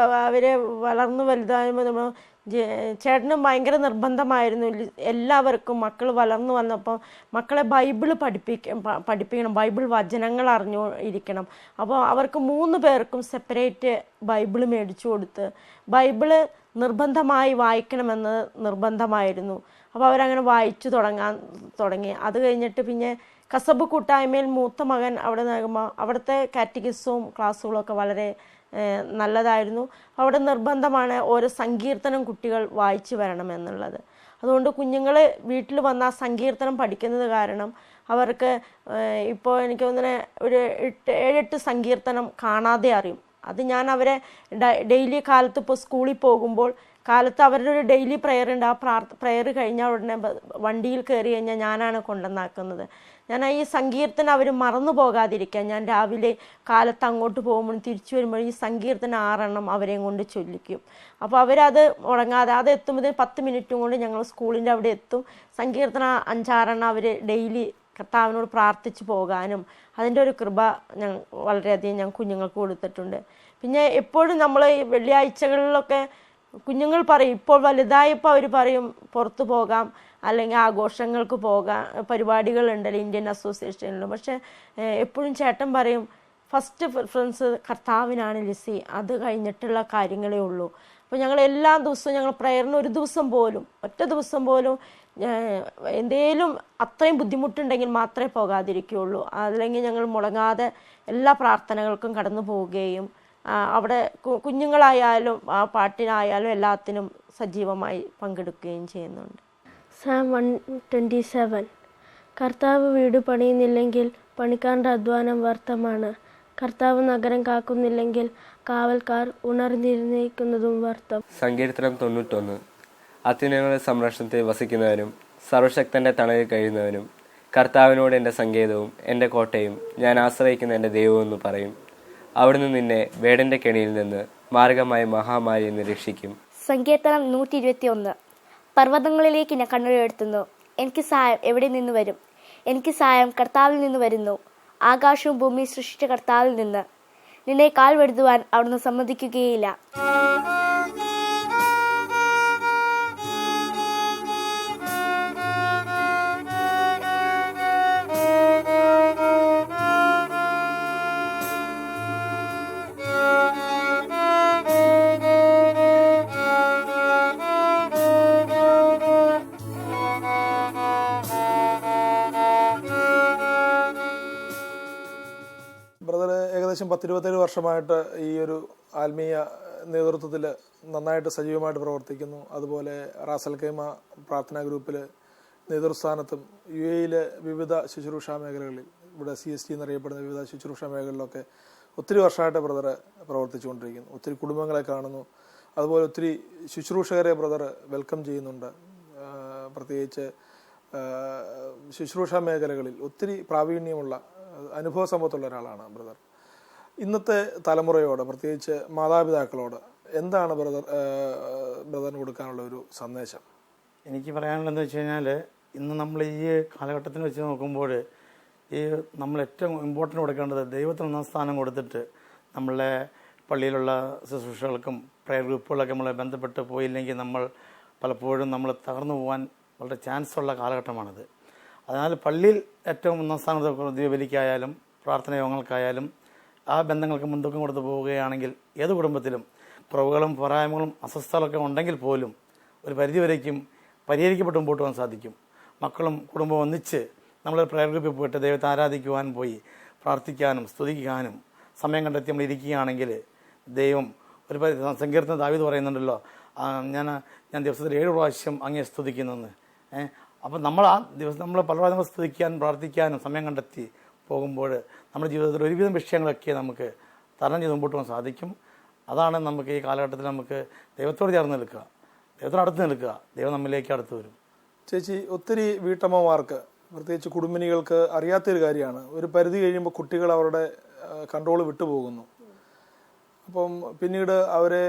അവരെ വളർന്നു വലുതാകുമ്പോൾ ചേട്ടനും ഭയങ്കര നിർബന്ധമായിരുന്നു എല്ലാവർക്കും. മക്കൾ വളർന്നു വന്നപ്പോൾ മക്കളെ ബൈബിള് പഠിപ്പിക്കണം, ബൈബിൾ വചനങ്ങൾ ഇരിക്കണം. അപ്പോൾ അവർക്ക് 3 പേർക്കും സെപ്പറേറ്റ് ബൈബിള് മേടിച്ചു കൊടുത്ത് ബൈബിള് നിർബന്ധമായി വായിക്കണമെന്ന് നിർബന്ധമായിരുന്നു. അപ്പോൾ അവരങ്ങനെ വായിച്ചു തുടങ്ങി. അത് കഴിഞ്ഞിട്ട് പിന്നെ കസബ് കൂട്ടായ്മയിൽ മൂത്ത മകൻ അവിടെ നിൽക്കുമ്പോൾ അവിടുത്തെ കാറ്റഗിസവും ക്ലാസ്സുകളൊക്കെ വളരെ നല്ലതായിരുന്നു. അവിടെ നിർബന്ധമാണ് ഓരോ സങ്കീർത്തനം കുട്ടികൾ വായിച്ചു വരണമെന്നുള്ളത്. അതുകൊണ്ട് കുഞ്ഞുങ്ങൾ വീട്ടിൽ വന്ന ആ സങ്കീർത്തനം പഠിക്കുന്നത് കാരണം അവർക്ക് ഇപ്പോൾ എനിക്ക് തോന്നുന്നത് ഒരു 7-8 സങ്കീർത്തനം കാണാതെ അറിയും. അത് ഞാൻ അവരെ ഡെയിലി കാലത്ത് ഇപ്പോൾ സ്കൂളിൽ പോകുമ്പോൾ കാലത്ത് അവരുടെ ഒരു ഡെയിലി പ്രെയർ ഉണ്ട്. ആ പ്രെയർ കഴിഞ്ഞാൽ ഉടനെ വണ്ടിയിൽ കയറി കഴിഞ്ഞാൽ ഞാനാണ് കൊണ്ടുവന്നാക്കുന്നത്. ഞാൻ ഈ സങ്കീർത്തനം അവർ മറന്നു പോകാതിരിക്കാൻ ഞാൻ രാവിലെ കാലത്ത് അങ്ങോട്ട് പോകുമ്പോൾ തിരിച്ചു വരുമ്പോൾ ഈ സങ്കീർത്തനം 6 എണ്ണം അവരെയും കൊണ്ട് ചൊല്ലിക്കും. അപ്പോൾ അവരത് മുടങ്ങാതെ അത് എത്തുമ്പോൾ 10 മിനിറ്റും കൊണ്ട് ഞങ്ങൾ സ്കൂളിൻ്റെ അവിടെ എത്തും. സങ്കീർത്തനം 5-6 എണ്ണം അവർ ഡെയിലി കർത്താവിനോട് പ്രാർത്ഥിച്ചു പോകാനും അതിൻ്റെ ഒരു കൃപ വളരെയധികം ഞാൻ കുഞ്ഞുങ്ങൾക്ക് കൊടുത്തിട്ടുണ്ട്. പിന്നെ എപ്പോഴും നമ്മൾ ഈ വെള്ളിയാഴ്ചകളിലൊക്കെ കുഞ്ഞുങ്ങൾ പറയും, ഇപ്പോൾ വലുതായപ്പോൾ അവർ പറയും പുറത്തു പോകാം അല്ലെങ്കിൽ ആഘോഷങ്ങൾക്ക് പോകാം, പരിപാടികളുണ്ടല്ലോ ഇന്ത്യൻ അസോസിയേഷനിലും. പക്ഷെ എപ്പോഴും ചേട്ടൻ പറയും ഫസ്റ്റ് പ്രിഫറൻസ് കർത്താവിനാണ് ലിസി, അത് കഴിഞ്ഞിട്ടുള്ള കാര്യങ്ങളേ ഉള്ളൂ. അപ്പോൾ ഞങ്ങൾ എല്ലാ ദിവസവും ഞങ്ങൾ പ്രയറിന് ഒറ്റ ദിവസം പോലും എന്തേലും അത്രയും ബുദ്ധിമുട്ടുണ്ടെങ്കിൽ മാത്രമേ പോകാതിരിക്കുകയുള്ളൂ. അല്ലെങ്കിൽ ഞങ്ങൾ മുടങ്ങാതെ എല്ലാ പ്രാർത്ഥനകൾക്കും കടന്നു പോവുകയും അവിടെ കുഞ്ഞുങ്ങളായാലും പാട്ടിനായാലും എല്ലാത്തിനും സജീവമായി പങ്കെടുക്കുകയും ചെയ്യുന്നുണ്ട്. Psalm 127. കർത്താവ് വീട് പണിയുന്നില്ലെങ്കിൽ പണിക്കാരുടെ അധ്വാനം വ്യർത്ഥമാണ്. കർത്താവ് നഗരം കാക്കുന്നില്ലെങ്കിൽ കാവൽക്കാർ ഉണർന്നിരുന്നേക്കുന്നതും വ്യർത്ഥം. സങ്കീർത്തനം 91. അത്യുന്നതങ്ങളുടെ സംരക്ഷണത്തിൽ വസിക്കുന്നവനും സർവശക്തന്റെ തണലിൽ കഴിയുന്നവനും കർത്താവിനോട് എൻ്റെ സങ്കേതവും എൻ്റെ കോട്ടയും ഞാൻ ആശ്രയിക്കുന്ന എൻ്റെ ദൈവവും എന്ന് പറയും. അവിടുന്ന് നിന്നെ വേടന്റെ കെണിയിൽ നിന്ന് മാർഗമായ മഹാമാരിയെ നിരീക്ഷിക്കും. സങ്കീർത്തനം 121. പർവ്വതങ്ങളിലേക്ക് ഞാൻ കണ്ണുയർത്തുന്നു. എനിക്ക് സഹായം എവിടെ നിന്ന് വരും? എനിക്ക് സഹായം കർത്താവിൽ നിന്ന് വരുന്നു. ആകാശവും ഭൂമിയും സൃഷ്ടിച്ച കർത്താവിൽ നിന്ന്. നിന്നെ കാൽ വെടുത്തുവാൻ അവിടുന്ന് സമ്മതിക്കുകയില്ല. ബ്രദർ ഏകദേശം 10-27 വർഷമായിട്ട് ഈ ഒരു ആത്മീയ നേതൃത്വത്തിൽ നന്നായിട്ട് സജീവമായിട്ട് പ്രവർത്തിക്കുന്നു. അതുപോലെ റാസൽ കൈമ പ്രാർത്ഥനാ ഗ്രൂപ്പിൽ നേതൃസ്ഥാനത്തും UAE വിവിധ ശുശ്രൂഷാ മേഖലകളിൽ, ഇവിടെ CST എന്നറിയപ്പെടുന്ന വിവിധ ശുശ്രൂഷാ മേഖലകളിലൊക്കെ ഒത്തിരി വർഷമായിട്ട് ബ്രദർ പ്രവർത്തിച്ചുകൊണ്ടിരിക്കുന്നു. ഒത്തിരി കുടുംബങ്ങളെ കാണുന്നു. അതുപോലെ ഒത്തിരി ശുശ്രൂഷകരെ ബ്രദർ വെൽക്കം ചെയ്യുന്നുണ്ട്. പ്രത്യേകിച്ച് ശുശ്രൂഷാ മേഖലകളിൽ ഒത്തിരി പ്രാവീണ്യമുള്ള അനുഭവ സമ്പത്തുള്ള ഒരാളാണ് ബ്രദർ. ഇന്നത്തെ തലമുറയോട്, പ്രത്യേകിച്ച് മാതാപിതാക്കളോട് എന്താണ് ബ്രദറിന് കൊടുക്കാനുള്ള ഒരു സന്ദേശം? എനിക്ക് പറയാനുള്ളതെന്ന് വെച്ച് കഴിഞ്ഞാൽ, ഇന്ന് നമ്മൾ ഈ കാലഘട്ടത്തിന് വെച്ച് നോക്കുമ്പോൾ ഈ നമ്മൾ ഏറ്റവും ഇമ്പോർട്ടൻ്റ് കൊടുക്കേണ്ടത് ദൈവത്തിന് ഒന്നാം സ്ഥാനം കൊടുത്തിട്ട് നമ്മളെ പള്ളിയിലുള്ള ശുശ്രൂഷകൾക്കും പ്രയർ ഗ്രൂപ്പുകളൊക്കെ നമ്മളെ ബന്ധപ്പെട്ട് പോയില്ലെങ്കിൽ നമ്മൾ പലപ്പോഴും നമ്മൾ തകർന്നു പോകാൻ വളരെ ചാൻസ് ഉള്ള കാലഘട്ടമാണിത്. അതിനാൽ പള്ളിയിൽ ഏറ്റവും ഒന്നാം സ്ഥാനത്ത് ദീപബലിക്കായാലും പ്രാർത്ഥന യോഗങ്ങൾക്കായാലും ആ ബന്ധങ്ങൾക്ക് മുൻതൂക്കം കൊടുത്ത് പോവുകയാണെങ്കിൽ ഏത് കുടുംബത്തിലും കുറവുകളും പോരായ്മകളും അസ്വസ്ഥതകളൊക്കെ ഉണ്ടെങ്കിൽ പോലും ഒരു പരിധിവരേക്കും പരിഹരിക്കപ്പെട്ട് മുമ്പോട്ട് പോകാൻ സാധിക്കും. മക്കളും കുടുംബവും ഒന്നിച്ച് നമ്മൾ പ്രയർ ഗ്രൂപ്പിൽ പോയിട്ട് ദൈവത്തെ ആരാധിക്കുവാൻ പോയി പ്രാർത്ഥിക്കാനും സ്തുതിക്കാനും സമയം കണ്ടെത്തി നമ്മൾ ഇരിക്കുകയാണെങ്കിൽ ദൈവം ഒരു സങ്കീർത്തന ദാവീദ് പറയുന്നുണ്ടല്ലോ, ഞാൻ ദിവസത്തിൽ 7 പ്രാവശ്യം അങ്ങേ സ്തുതിക്കുന്നെന്ന്. അപ്പം നമ്മൾ ആ ദിവസം നമ്മൾ പല പ്രാവശ്യം സ്തുതിക്കാനും പ്രാർത്ഥിക്കാനും സമയം കണ്ടെത്തി പോകുമ്പോൾ നമ്മുടെ ജീവിതത്തിൽ ഒരുവിധം വിഷയങ്ങളൊക്കെ നമുക്ക് തരണം ചെയ്ത് മുമ്പോട്ട് പോകാൻ സാധിക്കും. അതാണ് നമുക്ക് ഈ കാലഘട്ടത്തിൽ നമുക്ക് ദൈവത്തോട് ചേർന്ന് നിൽക്കുക, ദൈവത്തോട് അടുത്ത് നിൽക്കുക, ദൈവം നമ്മിലേക്ക് അടുത്ത് വരും. ചേച്ചി, ഒത്തിരി വീട്ടമ്മമാർക്ക്, പ്രത്യേകിച്ച് കുടുംബിനികൾക്ക് അറിയാത്തൊരു കാര്യമാണ്, ഒരു പരിധി കഴിയുമ്പോൾ കുട്ടികൾ അവരുടെ കൺട്രോൾ വിട്ടുപോകുന്നു. അപ്പം പിന്നീട് അവരെ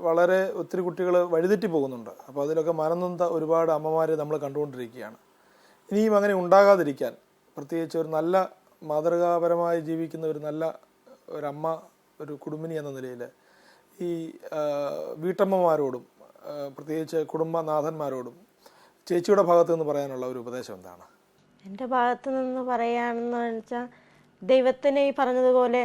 വളരെ ഒത്തിരി കുട്ടികൾ വഴിതെറ്റി പോകുന്നുണ്ട്. അപ്പോൾ അതിലൊക്കെ മനംനൊന്ത ഒരുപാട് അമ്മമാരെ നമ്മൾ കണ്ടുകൊണ്ടിരിക്കുകയാണ്. ഇനിയും അങ്ങനെ ഉണ്ടാകാതിരിക്കാൻ, പ്രത്യേകിച്ച് ഒരു നല്ല മാതൃകാപരമായി ജീവിക്കുന്ന ഒരു നല്ല ഒരമ്മ, ഒരു കുടുംബിനി എന്ന നിലയിൽ ഈ വീട്ടമ്മമാരോടും പ്രത്യേകിച്ച് കുടുംബനാഥന്മാരോടും ചേച്ചിയുടെ ഭാഗത്തു നിന്ന് പറയാനുള്ള ഒരു ഉപദേശം എന്താണ്? എൻ്റെ ഭാഗത്തു നിന്ന് പറയാണെന്ന് വെച്ചാൽ, ദൈവത്തിനെ ഈ പറഞ്ഞതുപോലെ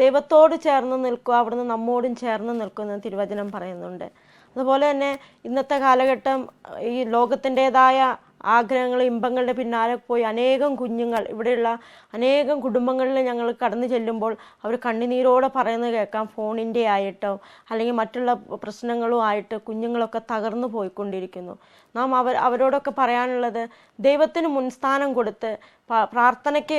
ദൈവത്തോട് ചേർന്ന് നിൽക്കുക, അവിടുന്ന് നമ്മോടും ചേർന്ന് നിൽക്കുന്ന തിരുവചനം പറയുന്നുണ്ട്. അതുപോലെ തന്നെ ഇന്നത്തെ കാലഘട്ടം ഈ ലോകത്തിൻ്റെതായ ആഗ്രഹങ്ങൾ, ഇമ്പങ്ങളുടെ പിന്നാലെ പോയി അനേകം കുഞ്ഞുങ്ങൾ, ഇവിടെയുള്ള അനേകം കുടുംബങ്ങളിൽ ഞങ്ങൾ കടന്നു ചെല്ലുമ്പോൾ അവർ കണ്ണുനീരോടെ പറയുന്നത് കേൾക്കാം. ഫോണിൻ്റെ ആയിട്ടോ അല്ലെങ്കിൽ മറ്റുള്ള പ്രശ്നങ്ങളും ആയിട്ട് കുഞ്ഞുങ്ങളൊക്കെ തകർന്നു പോയിക്കൊണ്ടിരിക്കുന്നു. നാം അവരോടൊക്കെ പറയാനുള്ളത്, ദൈവത്തിന് മുൻസ്ഥാനം കൊടുത്ത് പ്രാർത്ഥനയ്ക്ക്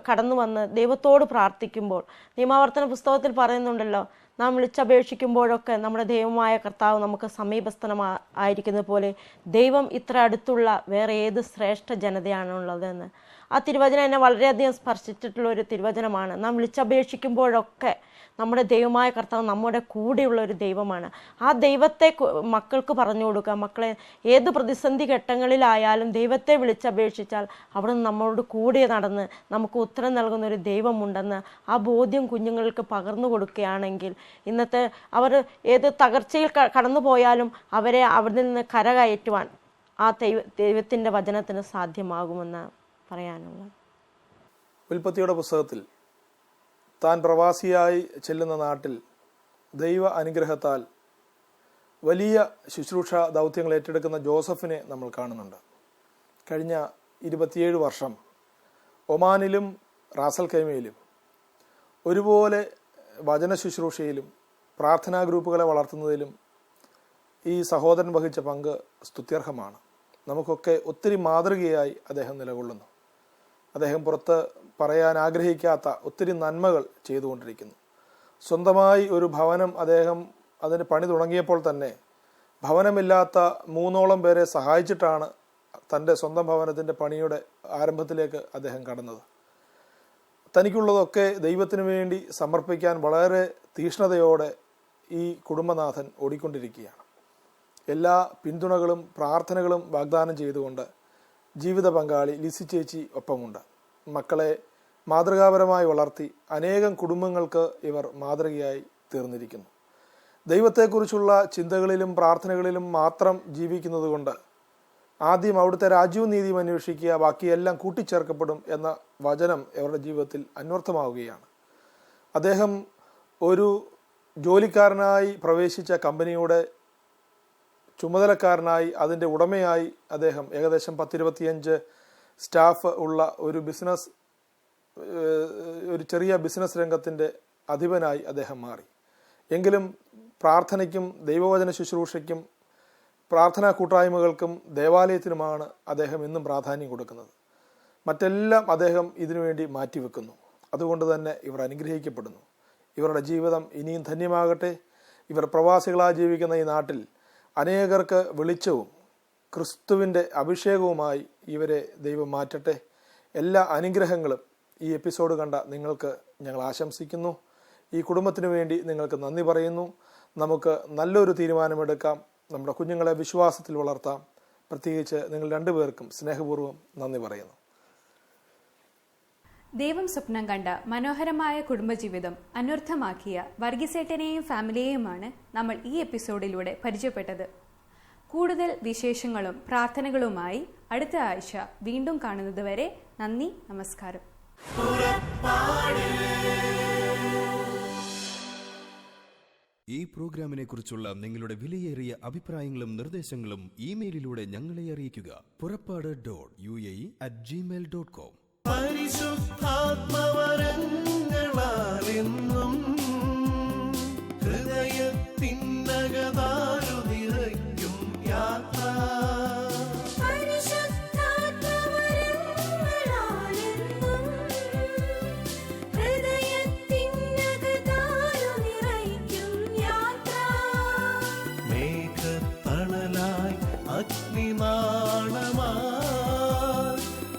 കടന്നു വന്ന് ദൈവത്തോട് പ്രാർത്ഥിക്കുമ്പോൾ, നിയമാവർത്തന പുസ്തകത്തിൽ പറയുന്നുണ്ടല്ലോ, നാം വിളിച്ചപേക്ഷിക്കുമ്പോഴൊക്കെ നമ്മുടെ ദൈവമായ കർത്താവ് നമുക്ക് സമീപസ്ഥനമായിരിക്കുന്നത് പോലെ ദൈവം ഇത്ര അടുത്തുള്ള വേറെ ഏത് ശ്രേഷ്ഠ ജനതയാണുള്ളതെന്ന്. ആ തിരുവചനം എന്നെ വളരെയധികം സ്പർശിച്ചിട്ടുള്ള ഒരു തിരുവചനമാണ്. നാം വിളിച്ചപേക്ഷിക്കുമ്പോഴൊക്കെ നമ്മുടെ ദൈവമായ കർത്താവ് നമ്മുടെ കൂടെയുള്ള ഒരു ദൈവമാണ്. ആ ദൈവത്തെ മക്കൾക്ക് പറഞ്ഞു കൊടുക്കുക. മക്കളെ, ഏത് പ്രതിസന്ധി ഘട്ടങ്ങളിലായാലും ദൈവത്തെ വിളിച്ചപേക്ഷിച്ചാൽ അവിടുന്ന് നമ്മളോട് കൂടെ നടന്ന് നമുക്ക് ഉത്തരം നൽകുന്ന ഒരു ദൈവമുണ്ടെന്ന് ആ ബോധ്യം കുഞ്ഞുങ്ങൾക്ക് പകർന്നു കൊടുക്കുകയാണെങ്കിൽ ഇന്നത്തെ അവർ ഏത് തകർച്ചയിൽ കടന്നു പോയാലും അവരെ അവിടെ നിന്ന് കരകയറ്റുവാൻ ആ ദൈവത്തിൻ്റെ വചനത്തിന് സാധ്യമാകുമെന്ന് പറയാനുള്ളത്. ഉൽപ്പത്തിയുടെ പുസ്തകത്തിൽ താൻ പ്രവാസിയായി ചെല്ലുന്ന നാട്ടിൽ ദൈവ അനുഗ്രഹത്താൽ വലിയ ശുശ്രൂഷ ദൗത്യങ്ങൾ ഏറ്റെടുക്കുന്ന ജോസഫിനെ നമ്മൾ കാണുന്നുണ്ട്. കഴിഞ്ഞ 27 വർഷം ഒമാനിലും റാസൽ ഖൈമയിലും ഒരുപോലെ വചന ശുശ്രൂഷയിലും പ്രാർത്ഥനാ ഗ്രൂപ്പുകളെ വളർത്തുന്നതിലും ഈ സഹോദരൻ വഹിച്ച പങ്ക് സ്തുത്യർഹമാണ്. നമുക്കൊക്കെ ഒത്തിരി മാതൃകയായി അദ്ദേഹം നിലകൊള്ളുന്നു. അദ്ദേഹം പുറത്ത് പറയാൻ ആഗ്രഹിക്കാത്ത ഒത്തിരി നന്മകൾ ചെയ്തുകൊണ്ടിരിക്കുന്നു. സ്വന്തമായി ഒരു ഭവനം അദ്ദേഹം അതിന് പണി തുടങ്ങിയപ്പോൾ തന്നെ ഭവനമില്ലാത്ത 3ഓളം പേരെ സഹായിച്ചിട്ടാണ് തൻ്റെ സ്വന്തം ഭവനത്തിൻ്റെ പണിയുടെ ആരംഭത്തിലേക്ക് അദ്ദേഹം കടന്നത്. തനിക്കുള്ളതൊക്കെ ദൈവത്തിനു വേണ്ടി സമർപ്പിക്കാൻ വളരെ തീക്ഷ്ണതയോടെ ഈ കുടുംബനാഥൻ ഓടിക്കൊണ്ടിരിക്കുകയാണ്. എല്ലാ പിന്തുണകളും പ്രാർത്ഥനകളും വാഗ്ദാനം ചെയ്തുകൊണ്ട് ജീവിത പങ്കാളി ലിസി ചേച്ചി ഒപ്പമുണ്ട്. മക്കളെ മാതൃകാപരമായി വളർത്തി അനേകം കുടുംബങ്ങൾക്ക് ഇവർ മാതൃകയായി തീർന്നിരിക്കുന്നു. ദൈവത്തെക്കുറിച്ചുള്ള ചിന്തകളിലും പ്രാർത്ഥനകളിലും മാത്രം ജീവിക്കുന്നത് കൊണ്ട് ആദ്യം അവിടുത്തെ രാജ്യവും നീതിയും അന്വേഷിക്കുക, ബാക്കിയെല്ലാം കൂട്ടിച്ചേർക്കപ്പെടും എന്ന വചനം അവരുടെ ജീവിതത്തിൽ അന്വർത്ഥമാവുകയാണ്. അദ്ദേഹം ഒരു ജോലിക്കാരനായി പ്രവേശിച്ച കമ്പനിയുടെ ചുമതലക്കാരനായി അതിൻ്റെ ഉടമയായി അദ്ദേഹം ഏകദേശം 10-25 സ്റ്റാഫ് ഉള്ള ഒരു ചെറിയ ബിസിനസ് രംഗത്തിൻ്റെ അധിപനായി അദ്ദേഹം മാറി. എങ്കിലും പ്രാർത്ഥനയ്ക്കും ദൈവവചന ശുശ്രൂഷയ്ക്കും പ്രാർത്ഥനാ കൂട്ടായ്മകൾക്കും ദേവാലയത്തിനുമാണ് അദ്ദേഹം ഇന്നും പ്രാധാന്യം കൊടുക്കുന്നത്. മറ്റെല്ലാം അദ്ദേഹം ഇതിനുവേണ്ടി മാറ്റിവെക്കുന്നു. അതുകൊണ്ട് തന്നെ ഇവർ അനുഗ്രഹിക്കപ്പെടുന്നു. ഇവരുടെ ജീവിതം ഇനിയും ധന്യമാകട്ടെ. ഇവർ പ്രവാസികളായി ജീവിക്കുന്ന ഈ നാട്ടിൽ അനേകർക്ക് വെളിച്ചവും ക്രിസ്തുവിൻ്റെ അഭിഷേകവുമായി ഇവരെ ദൈവം മാറ്റട്ടെ. എല്ലാ അനുഗ്രഹങ്ങളും ഈ എപ്പിസോഡ് കണ്ട നിങ്ങൾക്ക് ഞങ്ങൾ ആശംസിക്കുന്നു. ഈ കുടുംബത്തിനു വേണ്ടി നിങ്ങൾക്ക് നന്ദി പറയുന്നു. നമുക്ക് നല്ലൊരു തീരുമാനമെടുക്കാം. നമ്മുടെ കുഞ്ഞുങ്ങളെ വിശ്വാസത്തിൽ വളർത്താം. പ്രത്യേകിച്ച് നിങ്ങൾ രണ്ടുപേർക്കും സ്നേഹപൂർവ്വം നന്ദി പറയുന്നു. ദൈവം സ്വപ്നം കണ്ട മനോഹരമായ കുടുംബജീവിതം അനർത്ഥമാക്കിയ വർഗീസേട്ടനെയും ഫാമിലിയെയുമാണ് നമ്മൾ ഈ എപ്പിസോഡിലൂടെ പരിചയപ്പെട്ടത്. കൂടുതൽ വിശേഷങ്ങളും പ്രാർത്ഥനകളുമായി അടുത്ത ആഴ്ച വീണ്ടും കാണുന്നതുവരെ നന്ദി, നമസ്കാരം. ഈ പ്രോഗ്രാമിനെ കുറിച്ചുള്ള നിങ്ങളുടെ വിലയേറിയ അഭിപ്രായങ്ങളും നിർദ്ദേശങ്ങളും ഇമെയിലിലൂടെ ഞങ്ങളെ അറിയിക്കുക. purappadu.uae@gmail.com. പരിശുദ്ധാത്മവരങ്ങളാലെന്നും ഹൃദയത്തിനകതാരു നിറയ്ക്കും യാത്ര. മേഘത്തണലായി അഗ്നിനാളമായി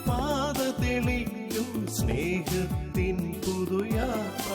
പാത തെളിക്കും സ്നേഹത്തിൻ പുതുയാത്ര.